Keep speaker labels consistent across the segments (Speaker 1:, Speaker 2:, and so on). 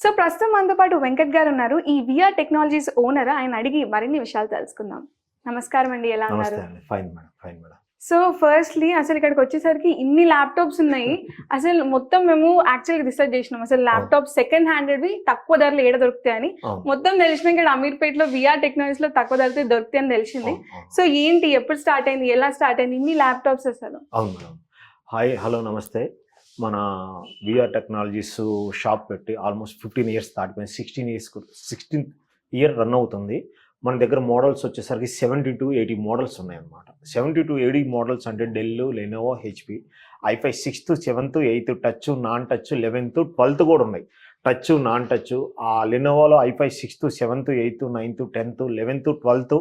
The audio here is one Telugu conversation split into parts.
Speaker 1: సో ప్రస్తుతం మనతో పాటు వెంకట్ గారు ఉన్నారు. ఈ విఆర్ టెక్నాలజీస్ ఓనర్. ఆయన అడిగి మరిన్ని విషయాలు తెలుసుకుందాం. నమస్కారం అండి, ఎలా ఉన్నారు?
Speaker 2: నమస్తే అండి, fine madam, fine madam.
Speaker 1: So firstly అసలు ఇక్కడికి వచ్చేసరికి ఇన్ని ల్యాప్టాప్స్ ఉన్నాయి. అసలు మొత్తం మేము యాక్చువల్గా రీసెర్చ్ చేసినాం. అసలు ల్యాప్టాప్ సెకండ్ హ్యాండెడ్వి తక్కువ ధరలు ఏడ దొరుకుతాయని. మొత్తం తెలిసిన ఇక్కడ అమీర్పేటలో విఆర్ టెక్నాలజీస్ లో తక్కువ ధరతో దొరుకుతాయి అని తెలిసింది. సో ఏంటి, ఎప్పుడు స్టార్ట్ అయింది, ఎలా స్టార్ట్ అయింది ఇన్ని ల్యాప్టాప్స్ అసలు?
Speaker 2: అవును మేడం. హాయ్, హలో, నమస్తే. మన విఆర్ టెక్నాలజీస్ షాప్ పెట్టి ఆల్మోస్ట్ 15 ఇయర్స్ దాటిపోయింది. 16th ఇయర్ రన్ అవుతుంది. మన దగ్గర మోడల్స్ వచ్చేసరికి 70 to 80 మోడల్స్ ఉన్నాయన్నమాట. 70 to 80 మోడల్స్ అంటే Dell, Lenovo, HP, i5 6th, 7th, 8th, touch, non touch, 11th, 12th కూడా ఉన్నాయి. Touch, non touch. ఆ లెనోవోలో i5 6th, 7th, 8th, 9th, 10th, 11th, 12th,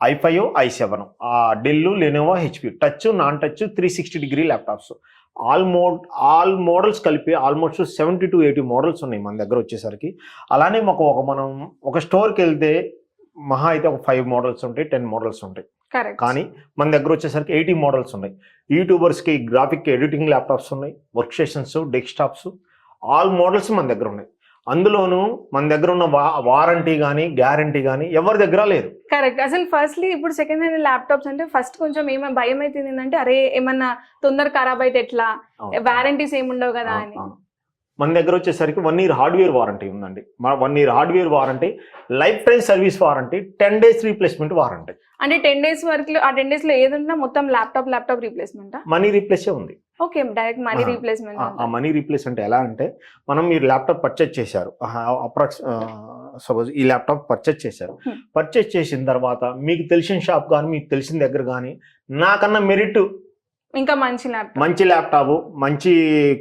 Speaker 2: i5, i7. ఆ Dell, Lenovo, HP, touch, non touch, 360 degree laptops. All models కలిపి ఆల్మోస్ట్ 70 to 80 మోడల్స్ ఉన్నాయి మన దగ్గర వచ్చేసరికి. అలానే మనం ఒక స్టోర్కి వెళ్తే మహా అయితే ఒక 5 మోడల్స్ ఉంటాయి, 10 మోడల్స్ ఉంటాయి. కానీ మన దగ్గర వచ్చేసరికి 80 మోడల్స్ ఉన్నాయి. యూట్యూబర్స్కి గ్రాఫిక్ ఎడిటింగ్ ల్యాప్టాప్స్ ఉన్నాయి, work stations, desktops, all models మన దగ్గర ఉన్నాయి. అందులోనూ మన దగ్గర ఉన్న వారంటీ కానీ గ్యారంటీ కానీ ఎవరి దగ్గర లేదు.
Speaker 1: కరెక్ట్. అసలు ఫస్ట్లీ ఇప్పుడు సెకండ్ హ్యాండ్ ల్యాప్టాప్స్ అంటే ఫస్ట్ కొంచెం ఏమైనా భయం అయితే ఏంటంటే, అరే ఏమన్నా తొందర ఖరాబ్ అయితే ఎట్లా, వారంటీస్ ఏముండవు కదా అని.
Speaker 2: మన దగ్గర వచ్చేసరికి 1 year హార్డ్వేర్ వారంటీ ఉందండి. 1 year hardware warranty, life time service warranty, 10 days replacement warranty.
Speaker 1: అంటే 10 days వరకు, ఆ 10 days లో ఏదన్నా మొత్తం ల్యాప్టాప్ రీప్లేస్మెంట్,
Speaker 2: మనీ రీప్లేసే ఉంది.
Speaker 1: Okay, direct money replacement.
Speaker 2: ఆ మనీ రీప్లేస్మెంట్ ఎలా అంటే, మీరు ల్యాప్టాప్ పర్చేజ్ చేశారు, సపోజ్ ఈ ల్యాప్టాప్ పర్చేజ్ చేశారు. పర్చేజ్ చేసిన తర్వాత మీకు తెలిసిన షాప్ కానీ మీకు తెలిసిన దగ్గర కానీ నాకన్నా మెరిట్
Speaker 1: ఇంకా మంచి
Speaker 2: ల్యాప్టాప్, మంచి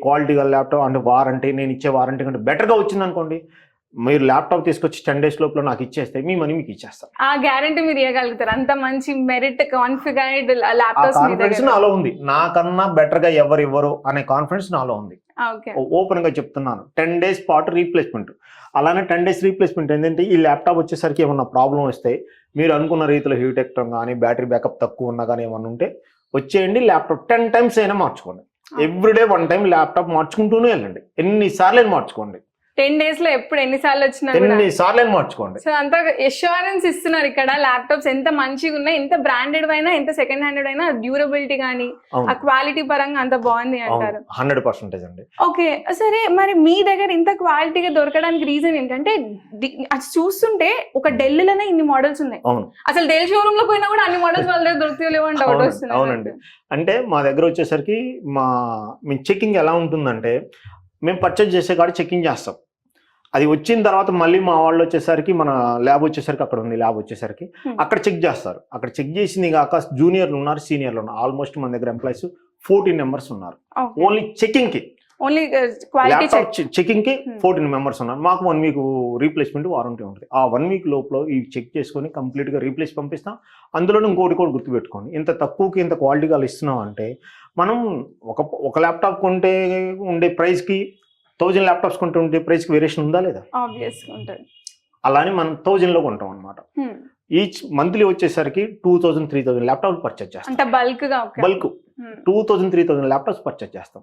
Speaker 2: క్వాలిటీ గల ల్యాప్టాప్ అంటే వారంటీ, నేను ఇచ్చే వారంటీ కంటే బెటర్గా వచ్చింది అనుకోండి, మీరు ల్యాప్టాప్ తీసుకొచ్చి 10 days లోపల నాకు ఇచ్చేస్తే మీ మనీ మీకు ఇచ్చేస్తాను.
Speaker 1: ఆ గ్యారంటీ మీరు ఇవ్వగలుగుతారు. అంత మంచి మెరిట్ కాన్ఫిగర్డ్ ల్యాప్టాప్స్
Speaker 2: కాన్ఫిడెన్స్ నాలో ఉంది. నాకన్నా బెటర్ గా ఎవరు ఇవ్వరు అనే కాన్ఫిడెన్స్ నాలో ఉంది. ఓపెన్ గా చెప్తున్నాను. 10 days పాటు రీప్లేస్మెంట్. అలానే 10 days రీప్లేస్మెంట్ ఏంటంటే, ఈ ల్యాప్టాప్ వచ్చేసరికి ఏమన్నా ప్రాబ్లం వస్తే, మీరు అనుకున్న రీతిలో హీట్ ఎక్కడం కానీ బ్యాటరీ బ్యాకప్ తక్కువ ఉన్నా కానీ ఏమన్నా ఉంటే వచ్చేయండి, ల్యాప్టాప్ 10 times అయినా మార్చుకోండి. ఎవ్రీడే 1 time ల్యాప్టాప్ మార్చుకుంటూనే వెళ్ళండి. ఎన్నిసార్లు మార్చుకోండి.
Speaker 1: 10 days లో ఎప్పుడు ఎన్నిసార్లు వచ్చినా
Speaker 2: ఎన్నిసార్లు మార్చుకోండి.
Speaker 1: సో అంత ఎష్యూరెన్స్ ఇస్తున్నారు ఇక్కడ. ల్యాప్టాప్స్ ఎంత మంచిగా ఉన్నాయి, ఎంత బ్రాండెడ్ అయినా, ఎంత సెకండ్ హ్యాండెడ్ అయినా, డ్యూరబిలిటీ కానీ ఆ క్వాలిటీ పరంగా అంత బాగుంది అంటారు.
Speaker 2: 100% అండి.
Speaker 1: ఓకే, సరే, మరి మీ దగ్గర ఇంత క్వాలిటీగా దొరకడానికి రీజన్ ఏంటంటే, అది చూస్తుంటే ఒక డెల్ లోనే ఇన్ని మోడల్స్ ఉన్నాయి. అసలు డెల్ షోరూమ్ లో పోయినా కూడా అన్ని మోడల్స్ వాళ్ళ దగ్గర దొరుకుతాయో అని డౌట్ వస్తుంది.
Speaker 2: అవునండి. అంటే మా దగ్గర వచ్చేసరికి మీ చెకింగ్ ఎలా ఉంటుందంటే, మేము పర్చేజ్ చేసే కాడ చెకింగ్ చేస్తాం. అది వచ్చిన తర్వాత మళ్ళీ మా వాళ్ళు వచ్చేసరికి, మన ల్యాబ్ వచ్చేసరికి అక్కడ ఉంది, ల్యాబ్ వచ్చేసరికి అక్కడ చెక్ చేస్తారు. అక్కడ చెక్ చేసింది కాక జూనియర్లు ఉన్నారు, సీనియర్లు ఉన్నారు. ఆల్మోస్ట్ మన దగ్గర ఎంప్లాయీస్ 14 members ఉన్నారు. ఓన్లీ చెకింగ్ కి, చెకింగ్ కి 14 members ఉన్నారు. మాకు 1 week రీప్లేస్మెంట్ వారంటీ ఉంటుంది. ఆ 1 week లోపల ఈ చెక్ చేసుకొని కంప్లీట్ గా రీప్లేస్ పంపిస్తాం. అందులో ఇంకోటి కూడా గుర్తుపెట్టుకోండి, ఇంత తక్కువకి ఇంత క్వాలిటీగా ఇస్తున్నాం అంటే, మనం ఒక ల్యాప్టాప్ కొంటే ఉండే ప్రైస్ కి 1000 ల్యాప్టాప్స్ కొంటే ఉండే ప్రైస్ కి వేరియేషన్ ఉందా లేదా? అలానే మనం 1000 లో కొంటాం అనమాట. ఈచ్ మంత్లీ వచ్చేసరికి 2000-3000 ల్యాప్టాప్ పర్చేజ్ చేస్తాం.
Speaker 1: బల్క్
Speaker 2: 2000-3000 ల్యాప్టాప్స్ పర్చేజ్ చేస్తాం.